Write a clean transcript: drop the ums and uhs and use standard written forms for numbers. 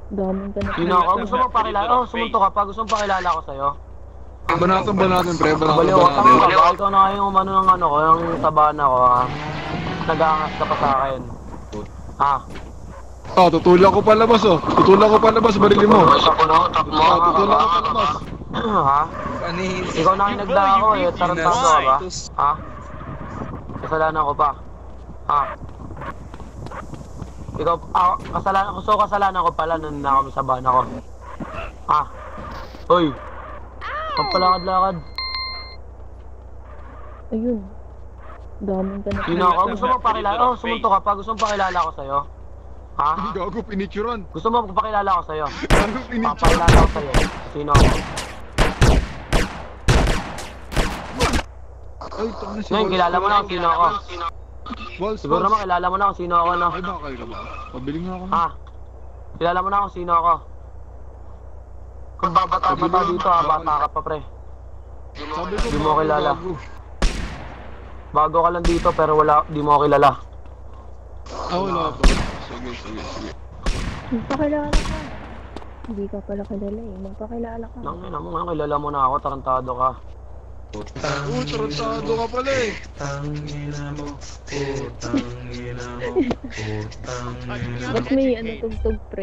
Daming ka na. Sino ako? Gusto mo pakilala? Oh, sumunto ka pa. Gusto mo pakilala ko sa'yo? Banatan pre, Baliw, tama ka ba? Ikaw na nga yung umano ng ano ko, yung tabahan ako ha. Nag-aangas ka pa sa akin. Ha? Oh, tutulak ko palabas oh. Tutulak ko palabas, barili mo. Tutulak ko palabas. Ha? Ikaw na yung nagdaka ko eh, tarantado ka ba? Ha? Kasalanan ko pa. Ha? Ikaw, kasalanan ko pala nung nakami sa bahan ako. Ha? Hoy! Pagpalakad-lakad. Ayun. Daming ka na. Sino ako? Gusto mo pakilala? Oh, sumunto ka pa. Gusto mo pakilala ko sa'yo? Ha? Gago, pinicturan. Gusto mo pakilala ko sa'yo? Gago, pinicturan. Papakilala ko sa'yo. Sino ako? Ay, tama si Ngayon, kilala mo na kung sino ako. Balls, Siguro naman kilala mo na kung sino ako, no? Ay, baka kayo ba? Pabili nga ako. Ha? Kilala mo na kung sino ako. Kung babata-bata dito ha, bata ka pa pre. Sabi ko, Di mo kilala. gago. Bago ka lang dito pero di mo kilala. Ah, wala pa. Sige. Magpakilala ka. Hindi ka pala kilala eh. Magpakilala ka. Nangina mo nga, kilala mo na ako, tarantado ka. Tarantado ka pala eh. Ba't may ano tugtog pre?